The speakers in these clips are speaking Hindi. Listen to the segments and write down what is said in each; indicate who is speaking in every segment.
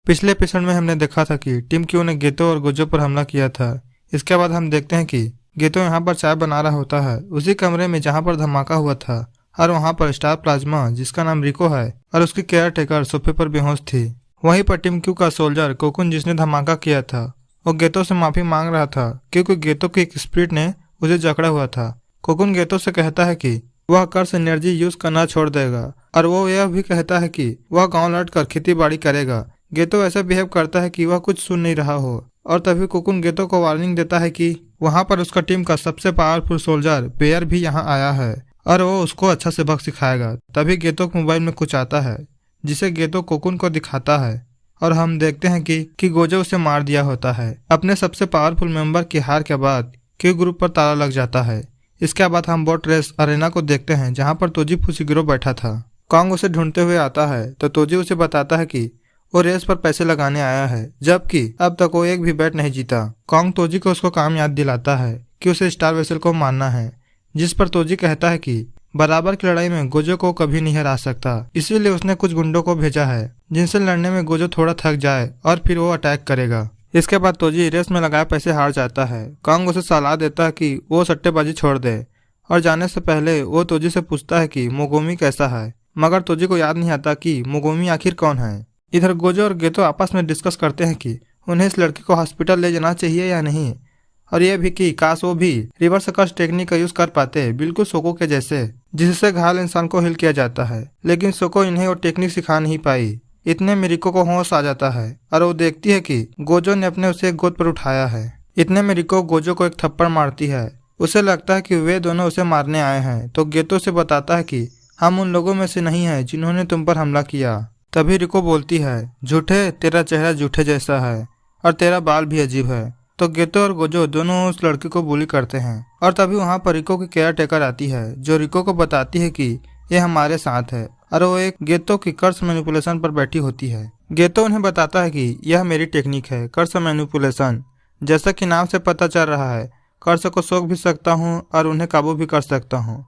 Speaker 1: पिछले एपिसोड में हमने देखा था कि टीम क्यू ने गेतो और गोजो पर हमला किया था। इसके बाद हम देखते हैं कि गेतो यहाँ पर चाय बना रहा होता है उसी कमरे में जहाँ पर धमाका हुआ था, और वहाँ पर स्टार प्लाज्मा जिसका नाम रिको है और उसकी केयर टेकर सोफे पर बेहोश थी। वहीं पर टीम क्यू का सोल्जर कोकुन जिसने धमाका किया था वो गेतो से माफी मांग रहा था क्योंकि गेतो की एक स्पिरिट ने उसे जकड़ा हुआ था। कोकुन गेतो से कहता है कि वह कर्स एनर्जी यूज करना छोड़ देगा और वो यह भी कहता है कि वह गाँव लौट कर खेती बाड़ी करेगा। गेतो ऐसा बिहेव करता है कि वह कुछ सुन नहीं रहा हो, और तभी कोकुन गेतो को वार्निंग देता है कि वहां पर उसका टीम का सबसे पावरफुल सोल्जर बेयर भी यहाँ आया है और वो उसको अच्छा सबक सिखाएगा। तभी गेतो के मोबाइल में कुछ आता है जिसे गेतो कोकुन को दिखाता है और हम देखते हैं कि गोजो उसे मार दिया होता है। अपने सबसे पावरफुल मेंबर की हार के बाद क्यू ग्रुप पर ताला लग जाता है। इसके बाद हम बोट रेस अरेना को देखते हैं जहाँ पर तोजी फुशिगिरो बैठा था। कॉन्ग उसे ढूंढते हुए आता है तो तोजी उसे बताता है कि वो रेस पर पैसे लगाने आया है, जबकि अब तक वो एक भी बैट नहीं जीता। कॉन्ग तोजी को उसको काम याद दिलाता है कि उसे स्टार वेसल को मारना है, जिस पर तोजी कहता है कि बराबर की लड़ाई में गोजो को कभी नहीं हरा सकता, इसीलिए उसने कुछ गुंडों को भेजा है जिनसे लड़ने में गोजो थोड़ा थक जाए और फिर वो अटैक करेगा। इसके बाद तोजी रेस में लगाए पैसे हार जाता है। कॉन्ग उसे सलाह देता है कि वो सट्टेबाजी छोड़ दे और जाने से पहले वो तोजी से पूछता है कि मोगोमी कैसा है, मगर तोजी को याद नहीं आता कि मोगोमी आखिर कौन है। इधर गोजो और गेतो आपस में डिस्कस करते हैं कि उन्हें इस लड़की को हॉस्पिटल ले जाना चाहिए या नहीं, और यह भी कि काश वो भी रिवर्स कर्स टेक्निक का यूज कर पाते, बिल्कुल सोको के जैसे, जिससे घायल इंसान को हील किया जाता है। लेकिन सोको इन्हें वो टेक्निक सिखा नहीं पाई। इतने में रिको को होश आ जाता है और वो देखती है कि गोजो ने अपने उसे गोद पर उठाया है। इतने में रिको गोजो को एक थप्पड़ मारती है। उसे लगता है कि वे दोनों उसे मारने आए हैं, तो गेतो से बताता है कि हम उन लोगों में से नहीं है जिन्होंने तुम पर हमला किया। तभी रिको बोलती है, झूठे, तेरा चेहरा झूठे जैसा है और तेरा बाल भी अजीब है। तो गेतो और गोजो दोनों उस लड़की को बुली करते हैं, और तभी वहां पर रिको की केयर टेकर आती है जो रिको को बताती है कि ये हमारे साथ है, और वो एक गेतो की कर्स मैनिपुलेशन पर बैठी होती है। गेतो उन्हें बताता है कि यह मेरी टेक्निक है, कर्स मैनिपुलेशन। जैसा कि नाम से पता चल रहा है, कर्स को सोख भी सकता हूँ और उन्हें काबू भी कर सकता हूँ।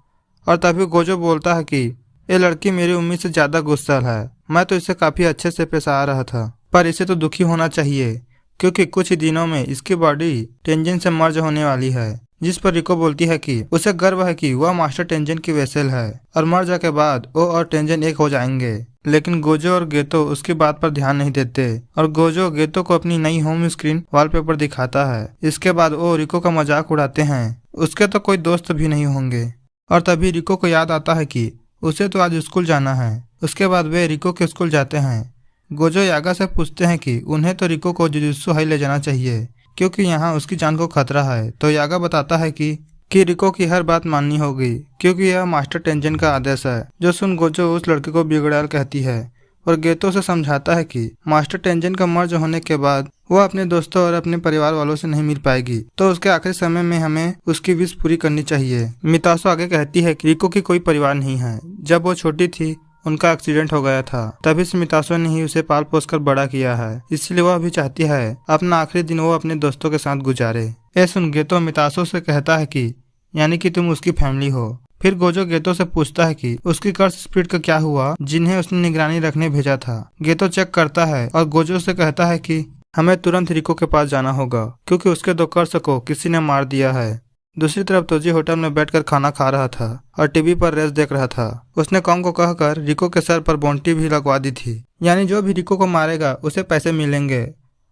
Speaker 1: और तभी गोजो बोलता है कि ये लड़की मेरी उम्मीद से ज्यादा गुस्सैल है। मैं तो इसे काफी अच्छे से पेश आ रहा था, पर इसे तो दुखी होना चाहिए क्योंकि कुछ ही दिनों में इसकी बॉडी टेंजन से मर्ज होने वाली है। जिस पर रिको बोलती है कि उसे गर्व है कि वह मास्टर टेंजन की वेसल है और मर्ज के बाद वो और टेंजन एक हो जाएंगे। लेकिन गोजो और गेतो उसकी बात पर ध्यान नहीं देते और गोजो गेतो को अपनी नई होम स्क्रीन वॉलपेपर दिखाता है। इसके बाद वो रिको का मजाक उड़ाते हैं, उसके तो कोई दोस्त भी नहीं होंगे। और तभी रिको को याद आता है कि उसे तो आज स्कूल जाना है। उसके बाद वे रिको के स्कूल जाते हैं। गोजो यागा से पूछते हैं कि उन्हें तो रिको को जुजुत्सु हाई ले जाना चाहिए क्योंकि यहाँ उसकी जान को खतरा है। तो यागा बताता है कि रिको की हर बात माननी होगी क्योंकि यह मास्टर टेंजन का आदेश है। जो सुन गोजो उस लड़के को बिगड़ैल कहती है और गेतो से समझाता है कि मास्टर टेंजन का मर्ज होने के बाद वह अपने दोस्तों और अपने परिवार वालों से नहीं मिल पाएगी, तो उसके आखिरी समय में हमें उसकी विश पूरी करनी चाहिए। मितासो आगे कहती है कि रिको की कोई परिवार नहीं है। जब वो छोटी थी उनका एक्सीडेंट हो गया था, तभी से मितासो ने ही उसे पाल पोस कर बड़ा किया है, इसलिए वह भी चाहती है अपना आखिरी दिन वो अपने दोस्तों के साथ गुजारे। ये सुन गेतो मितासो से कहता है कि यानी कि तुम उसकी फैमिली हो। फिर गोजो गेतो से पूछता है कि उसकी कर्स स्पिरिट का क्या हुआ जिन्हें उसने निगरानी रखने भेजा था। गेतो चेक करता है और गोजो से कहता है कि हमें तुरंत रिको के पास जाना होगा क्योंकि उसके दो कर्स को किसी ने मार दिया है। दूसरी तरफ तोजी होटल में बैठकर खाना खा रहा था और टीवी पर रेस देख रहा था। उसने कॉन्ग को कहकर रिको के सर पर बोंटी भी लगवा दी थी, यानी जो भी रिको को मारेगा उसे पैसे मिलेंगे,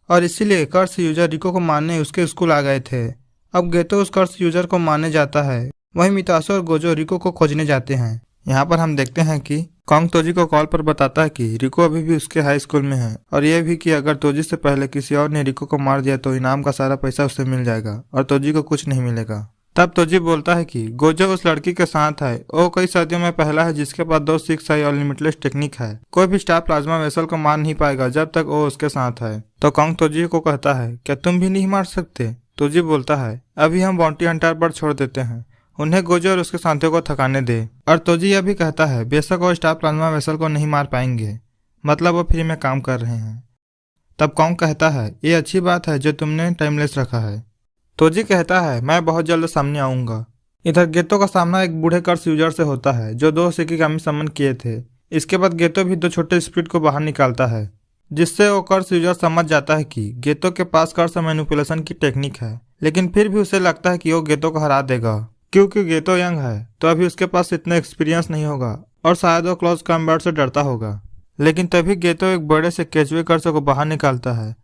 Speaker 1: और इसीलिए कर्स यूजर रिको को मारने उसके स्कूल आ गए थे। अब गेतो उस कर्स यूजर को मारने जाता है। वहीं मितासो और गोजो रिको को खोजने जाते हैं। यहाँ पर हम देखते हैं कि कॉन्ग तोजी को कॉल पर बताता है कि रिको अभी भी उसके हाई स्कूल में है, और यह भी कि अगर तोजी से पहले किसी और ने रिको को मार दिया तो इनाम का सारा पैसा उसे मिल जाएगा और तोजी को कुछ नहीं मिलेगा। तब तोजी बोलता है कि गोजो उस लड़की के साथ है, वो कई सदियों में पहला है जिसके पास 2 सिक्स आई और लिमिटलेस टेक्निक है। कोई भी स्टार प्लाज्मा वेसल को मार नहीं पाएगा जब तक वो उसके साथ है। तो कॉन्ग तोजी को कहता है, क्या तुम भी नहीं मार सकते? तोजी बोलता है, अभी हम बाउंटी हंटर पर छोड़ देते हैं, उन्हें गोजो और उसके साथियों को थकाने दे। और तोजी यह भी कहता है, बेशक वो स्टार प्लाज्मा वेसल को नहीं मार पाएंगे, मतलब वो फ्री में काम कर रहे हैं। तब कॉन्ग कहता है, ये अच्छी बात है जो तुमने टाइमलेस रखा है। तोजी कहता है, मैं बहुत जल्द सामने आऊंगा। इधर गेतो का सामना एक बूढ़े कर्स यूजर से होता है जो 2 शिकिगामी समन किए थे। इसके बाद गेतो भी 2 छोटे स्पिरिट को बाहर निकालता है। जिससे वो कर्स यूजर समझ जाता है कि गेतो के पास कर्स मैनिपुलेशन की टेक्निक है। लेकिन फिर भी उसे लगता है कि वो गेतो को हरा देगा, क्योंकि गेतो यंग है तो अभी उसके पास इतना एक्सपीरियंस नहीं होगा और शायद वो क्लोज कॉम्बैट से डरता होगा। लेकिन तभी गेतो एक बड़े से केचुए कर्स को बाहर निकालता है,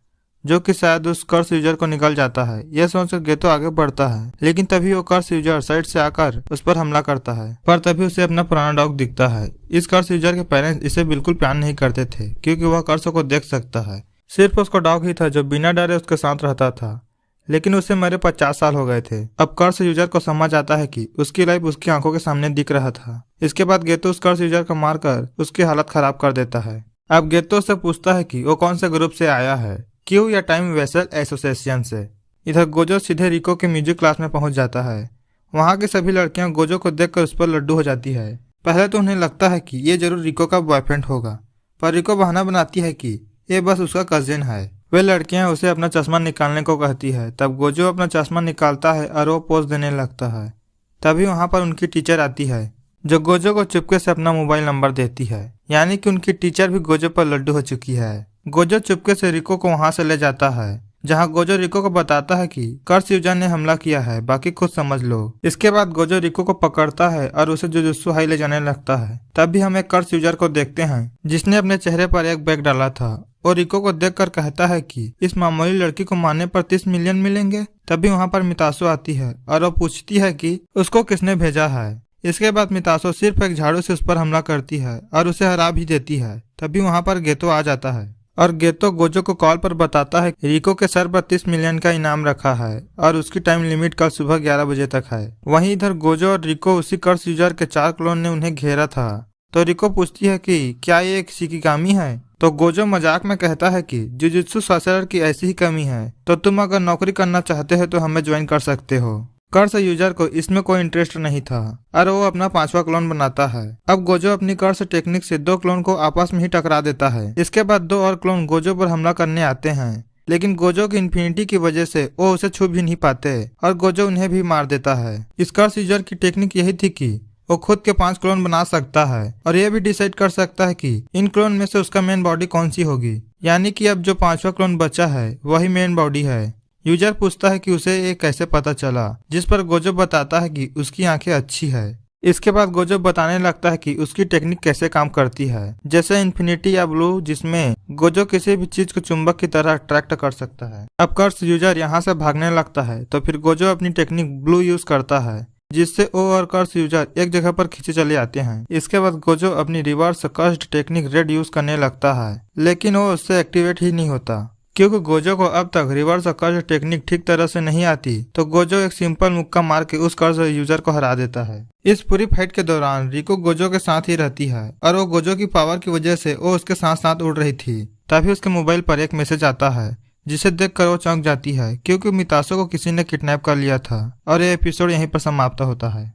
Speaker 1: जो कि शायद उस कर्स यूजर को निकल जाता है। यह सोचकर गेतो आगे बढ़ता है, लेकिन तभी वो कर्स यूजर साइड से आकर उस पर हमला करता है। पर तभी उसे अपना पुराना डॉग दिखता है। इस कर्स यूजर के पेरेंट्स इसे बिल्कुल प्यार नहीं करते थे, क्योंकि वह कर्स को देख सकता है। सिर्फ उसका डॉग ही था जो बिना डरे उसके साथ रहता था, लेकिन उसे मरे 50 साल हो गए थे। अब कर्स यूजर को समझ आता है कि उसकी लाइफ उसकी आंखों के सामने दिख रहा था। इसके बाद गेतो उस कर्स यूजर को मारकर उसकी हालत खराब कर देता है। अब गेतो से पूछता है कि वो कौन से ग्रुप से आया है, क्यू या टाइम वेसल एसोसिएशन से। इधर गोजो सीधे रिको के म्यूजिक क्लास में पहुंच जाता है। वहां की सभी लड़कियां गोजो को देखकर उस पर लड्डू हो जाती है। पहले तो उन्हें लगता है कि ये जरूर रिको का बॉयफ्रेंड होगा, पर रिको बहाना बनाती है कि ये बस उसका कजिन है। वे लड़कियां उसे अपना चश्मा निकालने को कहती है। तब गोजो अपना चश्मा निकालता है और वो पोज देने लगता है। तभी वहां पर उनकी टीचर आती है, जो गोजो को चुपके से अपना मोबाइल नंबर देती है। यानी कि उनकी टीचर भी गोजो पर लड्डू हो चुकी है। गोजो चुपके से रिको को वहां से ले जाता है, जहां गोजो रिको को बताता है कि कर्स यूजर ने हमला किया है, बाकी खुद समझ लो। इसके बाद गोजो रिको को पकड़ता है और उसे जुजुत्सु हाई ले जाने लगता है। तब भी हम एक कर्स यूजर को देखते हैं जिसने अपने चेहरे पर एक बैग डाला था और रिको को देखकर कहता है कि इस मामूली लड़की को मारने पर 30 मिलियन मिलेंगे। तभी वहां पर मितासो आती है और वो पूछती है कि उसको किसने भेजा है। इसके बाद मितासो सिर्फ एक झाड़ू से उस पर हमला करती है और उसे हरा भी देती है। तभी वहां पर गेतो आ जाता है और गेतो गोजो को कॉल पर बताता है कि रिको के सर पर 30 मिलियन का इनाम रखा है और उसकी टाइम लिमिट कल सुबह 11 बजे तक है। वहीं इधर गोजो और रिको उसी कर्स यूजर के 4 क्लोन ने उन्हें घेरा था। तो रिको पूछती है कि क्या ये एक शिकिगामी है। तो गोजो मजाक में कहता है कि जुजुत्सु सॉर्सरर की ऐसी ही कमी है, तो तुम अगर नौकरी करना चाहते हो तो हमें ज्वाइन कर सकते हो। कर्स यूजर को इसमें कोई इंटरेस्ट नहीं था और वो अपना 5वां क्लोन बनाता है। अब गोजो अपनी कर्स टेक्निक से 2 क्लोन को आपस में ही टकरा देता है। इसके बाद 2 और क्लोन गोजो पर हमला करने आते हैं, लेकिन गोजो की इन्फिनिटी की वजह से वो उसे छू भी नहीं पाते और गोजो उन्हें भी मार देता है। इस कर्स यूजर की टेक्निक यही थी कि वो खुद के 5 क्लोन बना सकता है और ये भी डिसाइड कर सकता है कि इन क्लोन में से उसका मेन बॉडी कौन सी होगी। यानी कि अब जो 5वां क्लोन बचा है वही मेन बॉडी है। यूजर पूछता है कि उसे ये कैसे पता चला, जिस पर गोजो बताता है कि उसकी आंखें अच्छी है। इसके बाद गोजो बताने लगता है कि उसकी टेक्निक कैसे काम करती है, जैसे इन्फिनिटी या ब्लू, जिसमें गोजो किसी भी चीज को चुंबक की तरह अट्रैक्ट कर सकता है। अब कर्स यूजर यहाँ से भागने लगता है तो फिर गोजो अपनी टेक्निक ब्लू यूज करता है, जिससे ओ और कर्स यूजर एक जगह पर खींचे चले आते हैं। इसके बाद गोजो अपनी reverse cursed technique red use करने लगता है, लेकिन वो उससे एक्टिवेट ही नहीं होता, क्योंकि गोजो को अब तक रिवर्स कर्स टेक्निक ठीक तरह से नहीं आती। तो गोजो एक सिंपल मुक्का मार के उस कर्स यूजर को हरा देता है। इस पूरी फाइट के दौरान रिको गोजो के साथ ही रहती है और वो गोजो की पावर की वजह से वो उसके साथ साथ उड़ रही थी। तभी उसके मोबाइल पर एक मैसेज आता है, जिसे देखकर वो चौंक जाती है, क्योंकि मितासो को किसी ने किडनैप कर लिया था। और ये एपिसोड यहीं पर समाप्त होता है।